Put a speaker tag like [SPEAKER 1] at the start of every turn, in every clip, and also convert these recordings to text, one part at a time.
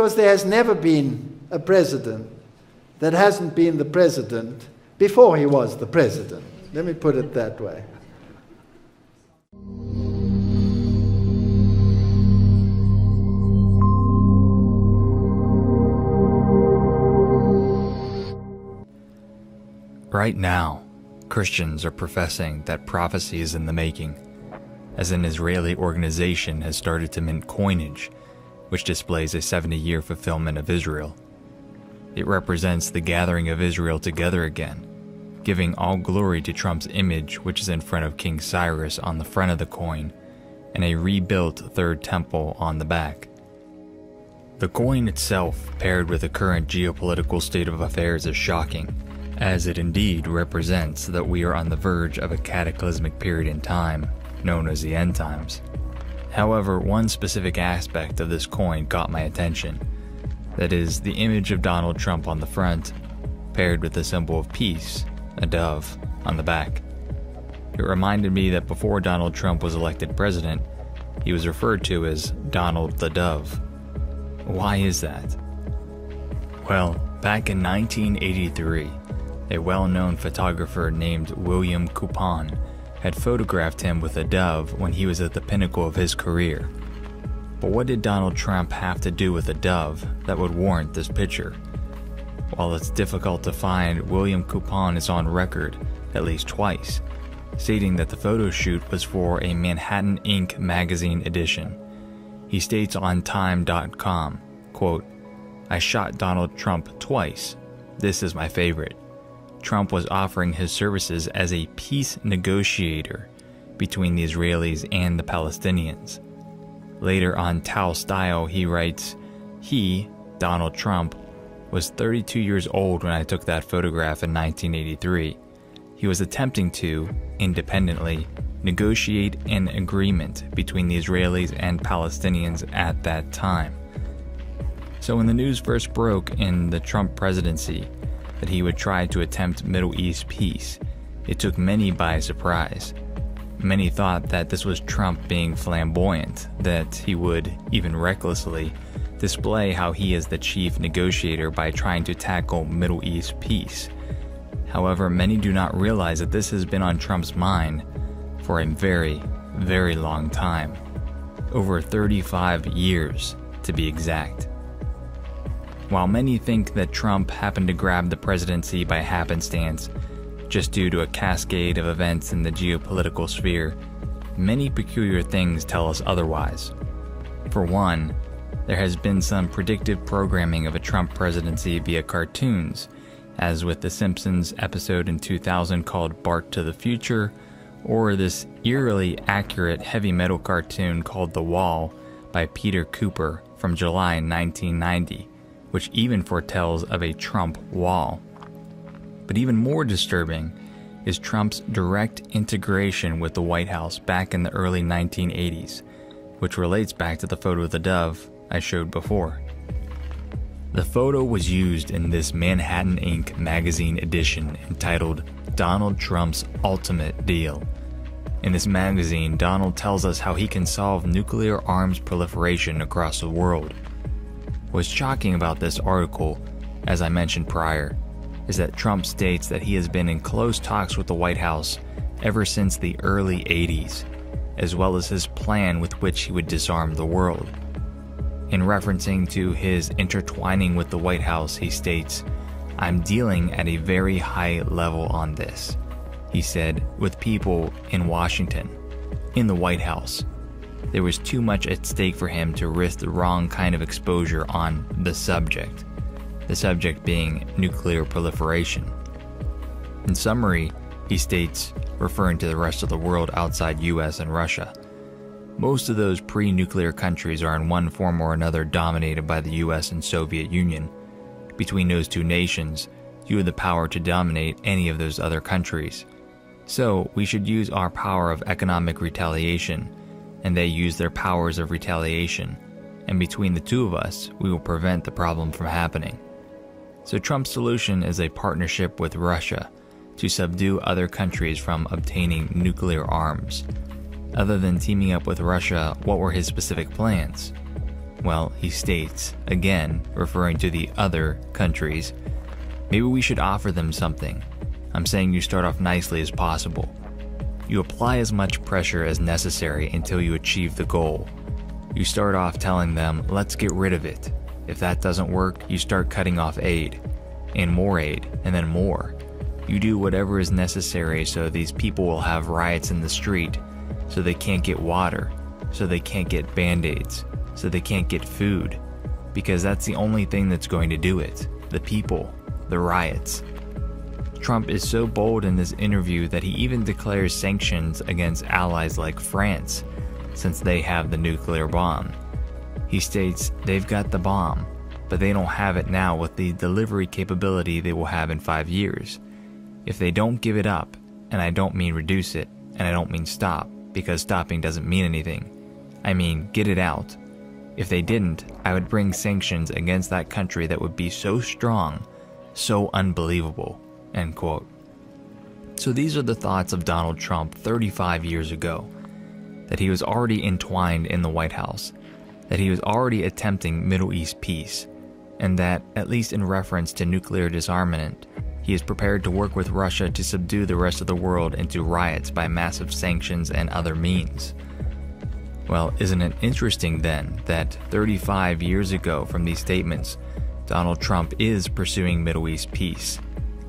[SPEAKER 1] Because there has never been a president that hasn't been the president before he was the president. Let me put it that way.
[SPEAKER 2] Right now, Christians are professing that prophecy is in the making, as an Israeli organization has started to mint coinage, which displays a 70-year fulfillment of Israel. It represents the gathering of Israel together again, giving all glory to Trump's image, which is in front of King Cyrus on the front of the coin, and a rebuilt third temple on the back. The coin itself, paired with the current geopolitical state of affairs, is shocking, as it indeed represents that we are on the verge of a cataclysmic period in time, known as the end times. However, one specific aspect of this coin caught my attention. That is, the image of Donald Trump on the front, paired with the symbol of peace, a dove, on the back. It reminded me that before Donald Trump was elected president, he was referred to as Donald the Dove. Why is that? Well, back in 1983, a well-known photographer named William Coupon had photographed him with a dove when he was at the pinnacle of his career. But what did Donald Trump have to do with a dove that would warrant this picture? While it's difficult to find, William Coupon is on record at least twice, stating that the photo shoot was for a Manhattan Inc. magazine edition. He states on Time.com, quote, "I shot Donald Trump twice. This is my favorite. Trump was offering his services as a peace negotiator between the Israelis and the Palestinians." Later on Tao Style, he writes, "He, Donald Trump, was 32 years old when I took that photograph in 1983. He was attempting to, independently, negotiate an agreement between the Israelis and Palestinians at that time." So when the news first broke in the Trump presidency that he would try to attempt Middle East peace, it took many by surprise. Many thought that this was Trump being flamboyant, that he would, even recklessly, display how he is the chief negotiator by trying to tackle Middle East peace. However, many do not realize that this has been on Trump's mind for a very, very long time. Over 35 years, to be exact. While many think that Trump happened to grab the presidency by happenstance, just due to a cascade of events in the geopolitical sphere, many peculiar things tell us otherwise. For one, there has been some predictive programming of a Trump presidency via cartoons, as with the Simpsons episode in 2000 called Bart to the Future, or this eerily accurate heavy metal cartoon called The Wall by Peter Cooper from July 1990, which even foretells of a Trump wall. But even more disturbing is Trump's direct integration with the White House back in the early 1980s, which relates back to the photo of the dove I showed before. The photo was used in this Manhattan Inc. magazine edition entitled Donald Trump's Ultimate Deal. In this magazine, Donald tells us how he can solve nuclear arms proliferation across the world. What's shocking about this article, as I mentioned prior, is that Trump states that he has been in close talks with the White House ever since the early 80s, as well as his plan with which he would disarm the world. In referencing to his intertwining with the White House, he states, "I'm dealing at a very high level on this," he said, with people in Washington, in the White House. There was too much at stake for him to risk the wrong kind of exposure on the subject being nuclear proliferation. In summary, he states, referring to the rest of the world outside US and Russia, most of those pre-nuclear countries are in one form or another dominated by the US and Soviet Union. Between those two nations, you have the power to dominate any of those other countries. So we should use our power of economic retaliation, and they use their powers of retaliation, and between the two of us, we will prevent the problem from happening. So Trump's solution is a partnership with Russia to subdue other countries from obtaining nuclear arms. Other than teaming up with Russia, what were his specific plans? Well, he states, again, referring to the other countries, maybe we should offer them something. I'm saying you start off nicely as possible. You apply as much pressure as necessary until you achieve the goal. You start off telling them, let's get rid of it. If that doesn't work, you start cutting off aid, and then more. You do whatever is necessary so these people will have riots in the street, so they can't get water, so they can't get band-aids, so they can't get food, because that's the only thing that's going to do it. The people, the riots. Trump is so bold in this interview that he even declares sanctions against allies like France, since they have the nuclear bomb. He states they've got the bomb, but they don't have it now with the delivery capability they will have in 5 years. If they don't give it up, and I don't mean reduce it, and I don't mean stop, because stopping doesn't mean anything. I mean get it out. If they didn't, I would bring sanctions against that country that would be so strong, so unbelievable. End quote. So these are the thoughts of Donald Trump 35 years ago, that he was already entwined in the White House, that he was already attempting Middle East peace, and that, at least in reference to nuclear disarmament, he is prepared to work with Russia to subdue the rest of the world into riots by massive sanctions and other means. Well, isn't it interesting then that 35 years ago from these statements, Donald Trump is pursuing Middle East peace,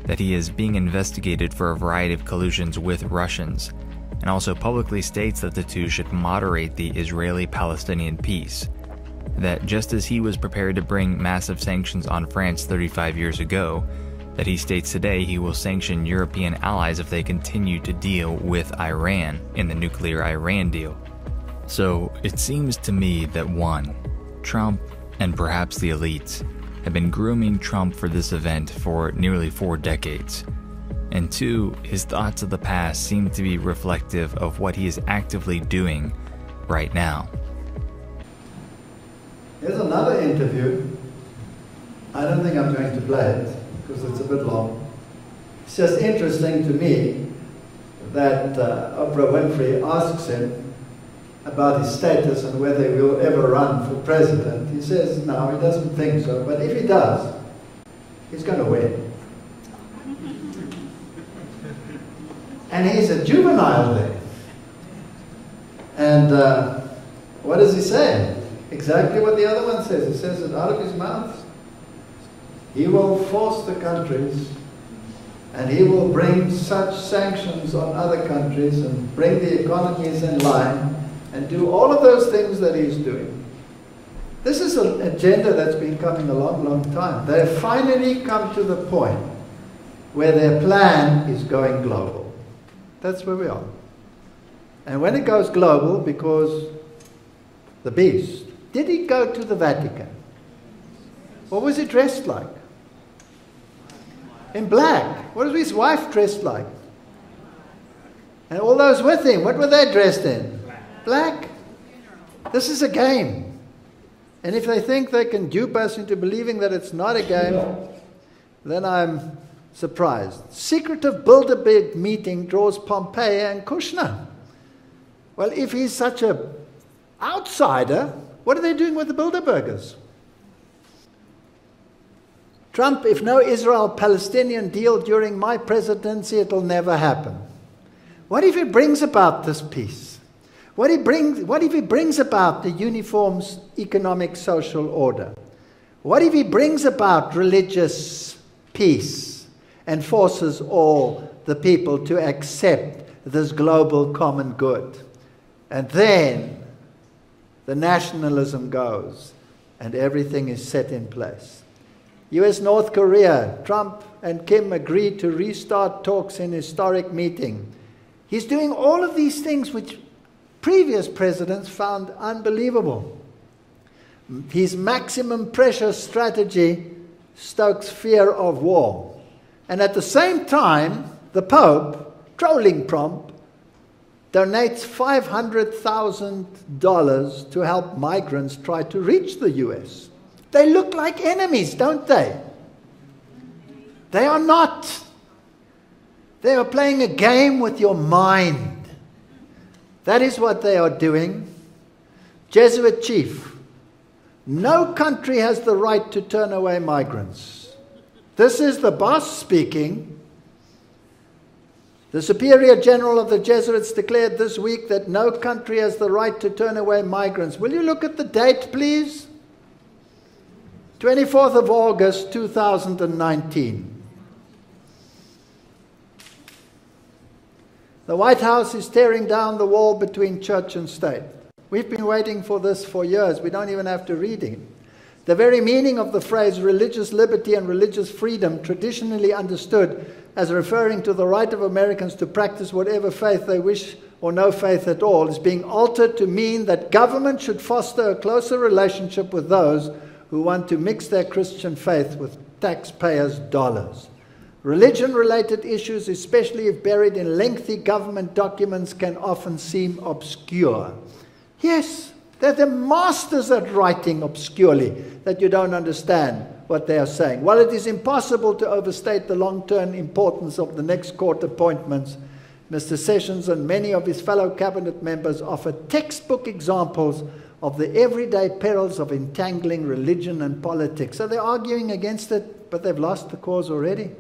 [SPEAKER 2] that he is being investigated for a variety of collusions with Russians, and also publicly states that the two should moderate the Israeli-Palestinian peace, that just as he was prepared to bring massive sanctions on France 35 years ago, that he states today he will sanction European allies if they continue to deal with Iran in the nuclear Iran deal. So it seems to me that 1, Trump, and perhaps the elites, have been grooming Trump for this event for nearly 4 decades. And 2, his thoughts of the past seem to be reflective of what he is actively doing right now.
[SPEAKER 1] Here's another interview. I don't think I'm going to play it because it's a bit long. It's just interesting to me that Oprah Winfrey asks him about his status and whether he will ever run for president. He says no, he doesn't think so, but if he does, he's going to win. And he's a juvenile there. And what does he say? Exactly what the other one says. He says it out of his mouth. He will force the countries, and he will bring such sanctions on other countries and bring the economies in line and do all of those things that he's doing. This is an agenda that's been coming a long, long time. They have finally come to the point where their plan is going global. That's where we are. And when it goes global, because the beast, did he go to the Vatican? What was he dressed like? In black. What was his wife dressed like? And all those with him, what were they dressed in? Black. This is a game. And if they think they can dupe us into believing that it's not a game, then I'm surprised. Secretive Bilderberg meeting draws Pompeo and Kushner. Well, if he's such an outsider, what are they doing with the Bilderbergers? Trump, if no Israel-Palestinian deal during my presidency, it'll never happen. What if he brings about this peace? What if he brings about the uniform economic social order? What if he brings about religious peace and forces all the people to accept this global common good? And then the nationalism goes and everything is set in place. US North Korea, Trump and Kim agreed to restart talks in historic meeting. He's doing all of these things which previous presidents found unbelievable. His maximum pressure strategy stokes fear of war. And at the same time, the Pope, trolling Trump, donates $500,000 to help migrants try to reach the US. They look like enemies, don't they? They are not. They are playing a game with your mind. That is what they are doing. Jesuit chief, No country has the right to turn away migrants. This is the boss speaking. The Superior General of the Jesuits declared this week that no country has the right to turn away migrants. Will you look at the date, please? 24th of August, 2019. The White House is tearing down the wall between church and state. We've been waiting for this for years. We don't even have to read it. The very meaning of the phrase religious liberty and religious freedom, traditionally understood as referring to the right of Americans to practice whatever faith they wish or no faith at all, is being altered to mean that government should foster a closer relationship with those who want to mix their Christian faith with taxpayers' dollars. Religion-related issues, especially if buried in lengthy government documents, can often seem obscure. Yes, they're the masters at writing obscurely, that you don't understand what they are saying. While it is impossible to overstate the long-term importance of the next court appointments, Mr. Sessions and many of his fellow cabinet members offer textbook examples of the everyday perils of entangling religion and politics. So they're arguing against it, but they've lost the cause already.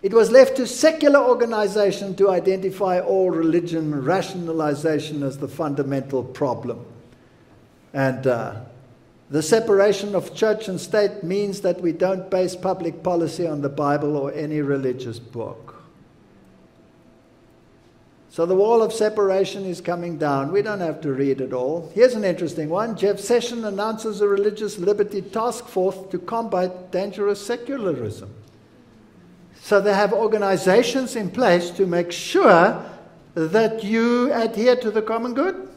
[SPEAKER 1] It was left to secular organization to identify all religion rationalization as the fundamental problem. And the separation of church and state means that we don't base public policy on the Bible or any religious book. So the wall of separation is coming down. We don't have to read it all. Here's an interesting one. Jeff Sessions announces a religious liberty task force to combat dangerous secularism. So they have organizations in place to make sure that you adhere to the common good.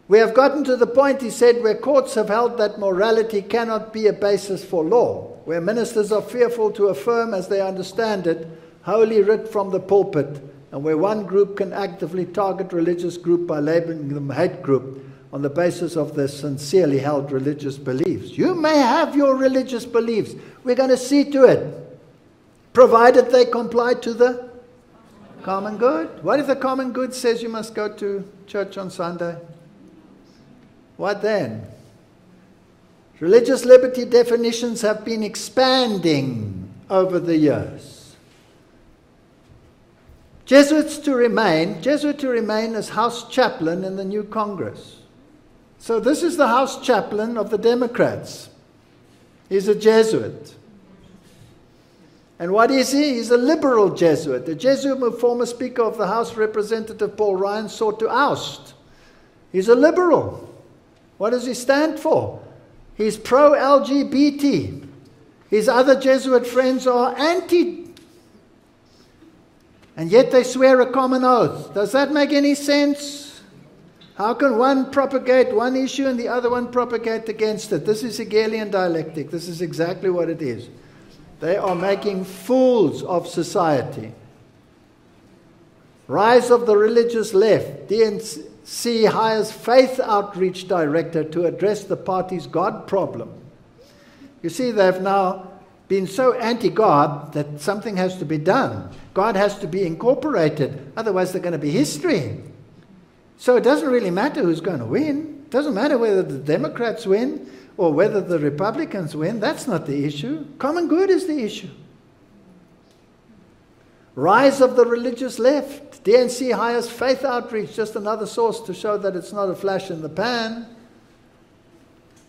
[SPEAKER 1] We have gotten to the point, he said, where courts have held that morality cannot be a basis for law, where ministers are fearful to affirm, as they understand it, Holy Writ from the pulpit, and where one group can actively target religious group by labeling them hate group on the basis of their sincerely held religious beliefs. You may have your religious beliefs. We're going to see to it, provided they comply to the common good. What if the common good says you must go to church on Sunday? What then? Religious liberty definitions have been expanding over the years. Jesuit to remain as House Chaplain in the new Congress. So this is the House Chaplain of the Democrats. He's a Jesuit. And what is he? He's a liberal Jesuit. The Jesuit who former Speaker of the House, Representative Paul Ryan, sought to oust. He's a liberal. What does he stand for? He's pro-LGBT. His other Jesuit friends are anti. And yet they swear a common oath. Does that make any sense? How can one propagate one issue and the other one propagate against it? This is Hegelian dialectic. This is exactly what it is. They are making fools of society. Rise of the religious left. DNC hires faith outreach director to address the party's God problem. You see, they've now been so anti-God that something has to be done. God has to be incorporated. Otherwise, they're going to be history. So it doesn't really matter who's going to win. It doesn't matter whether the Democrats win or whether the Republicans win. That's not the issue. Common good is the issue. Rise of the religious left. DNC hires faith outreach, just another source to show that it's not a flash in the pan.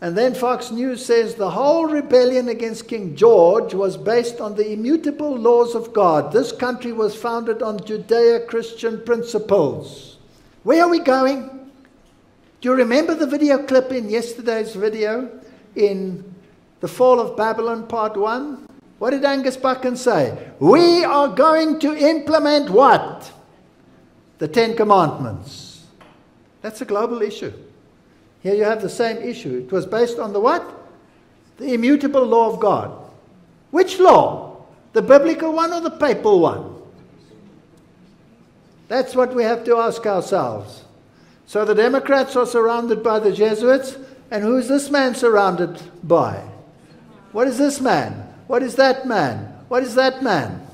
[SPEAKER 1] And then Fox News says the whole rebellion against King George was based on the immutable laws of God. This country was founded on Judeo-Christian principles. Where are we going? Do you remember the video clip in yesterday's video in The Fall of Babylon Part 1? What did Angus Buchan say? We are going to implement what? The Ten Commandments. That's a global issue. Here you have the same issue. It was based on the what? The immutable law of God. Which law? The biblical one or the papal one? That's what we have to ask ourselves. So the Democrats are surrounded by the Jesuits, and who is this man surrounded by? What is this man? What is that man? What is that man?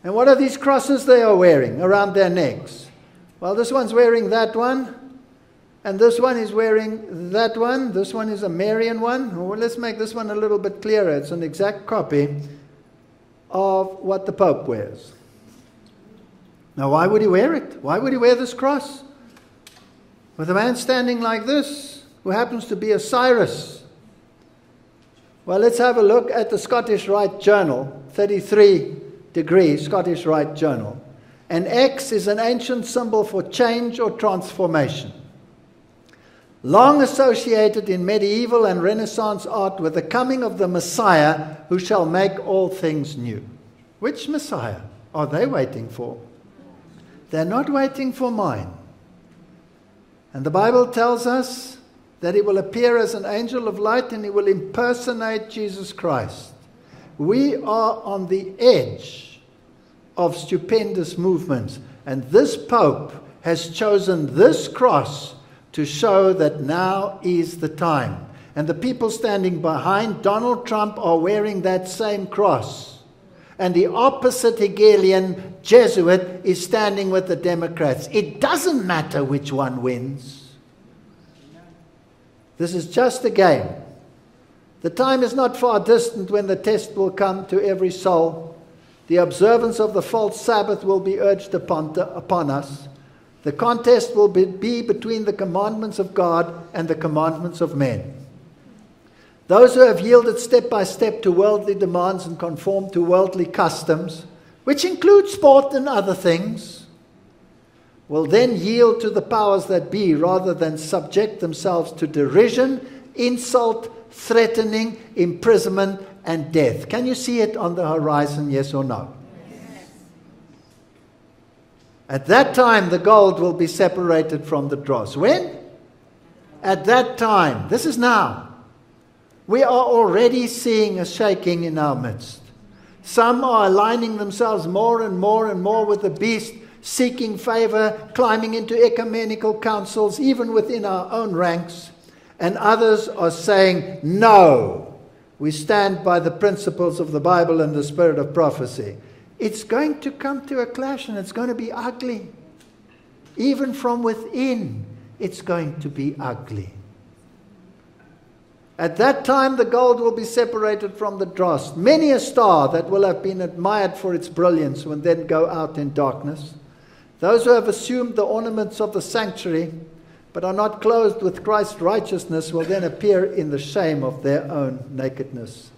[SPEAKER 1] And what are these crosses they are wearing around their necks? Well, this one's wearing that one, and this one is wearing that one. This one is a Marian one. Well, let's make this one a little bit clearer. It's an exact copy of what the Pope wears. Now, why would he wear it? Why would he wear this cross? With a man standing like this, who happens to be a Cyrus. Well, let's have a look at the Scottish Rite Journal, 33 degrees Scottish Rite Journal. An X is an ancient symbol for change or transformation, long associated in medieval and Renaissance art with the coming of the Messiah who shall make all things new. Which Messiah are they waiting for? They're not waiting for mine. And the Bible tells us that he will appear as an angel of light and he will impersonate Jesus Christ. We are on the edge of stupendous movements, and this Pope has chosen this cross to show that now is the time. And the people standing behind Donald Trump are wearing that same cross. And the opposite Hegelian Jesuit is standing with the Democrats. It doesn't matter which one wins. This is just a game. The time is not far distant when the test will come to every soul. The observance of the false Sabbath will be urged upon us. The contest will be between the commandments of God and the commandments of men. Those who have yielded step by step to worldly demands and conformed to worldly customs, which include sport and other things, will then yield to the powers that be rather than subject themselves to derision, insult, threatening, imprisonment, and death. Can you see it on the horizon, yes or no? Yes. At that time, the gold will be separated from the dross. When? At that time. This is now. We are already seeing a shaking in our midst. Some are aligning themselves more and more and more with the beast, seeking favor, climbing into ecumenical councils, even within our own ranks. And others are saying, no, we stand by the principles of the Bible and the spirit of prophecy. It's going to come to a clash, and it's going to be ugly. Even from within, it's going to be ugly. At that time, the gold will be separated from the dross. Many a star that will have been admired for its brilliance will then go out in darkness. Those who have assumed the ornaments of the sanctuary but are not clothed with Christ's righteousness will then appear in the shame of their own nakedness.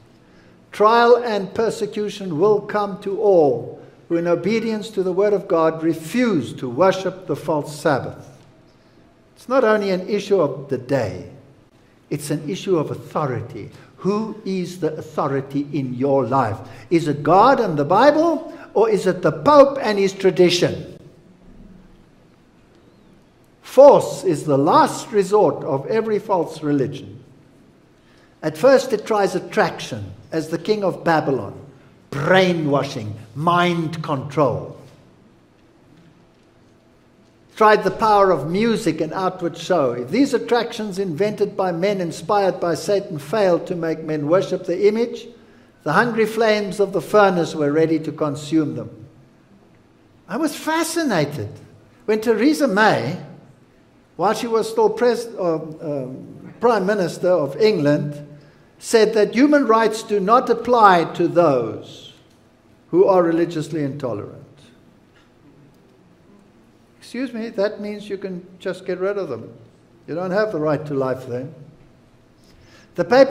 [SPEAKER 1] Trial and persecution will come to all who, in obedience to the word of God, refuse to worship the false Sabbath. It's not only an issue of the day, it's an issue of authority. Who is the authority in your life? Is it God and the Bible, or is it the Pope and his tradition? Force is the last resort of every false religion. At first it tries attraction, as the king of Babylon, brainwashing, mind control. Tried the power of music and outward show. If these attractions invented by men inspired by Satan failed to make men worship the image, the hungry flames of the furnace were ready to consume them. I was fascinated when Theresa May, while she was still Prime Minister of England, said that human rights do not apply to those who are religiously intolerant. Excuse me, that means you can just get rid of them. You don't have the right to life then. The paper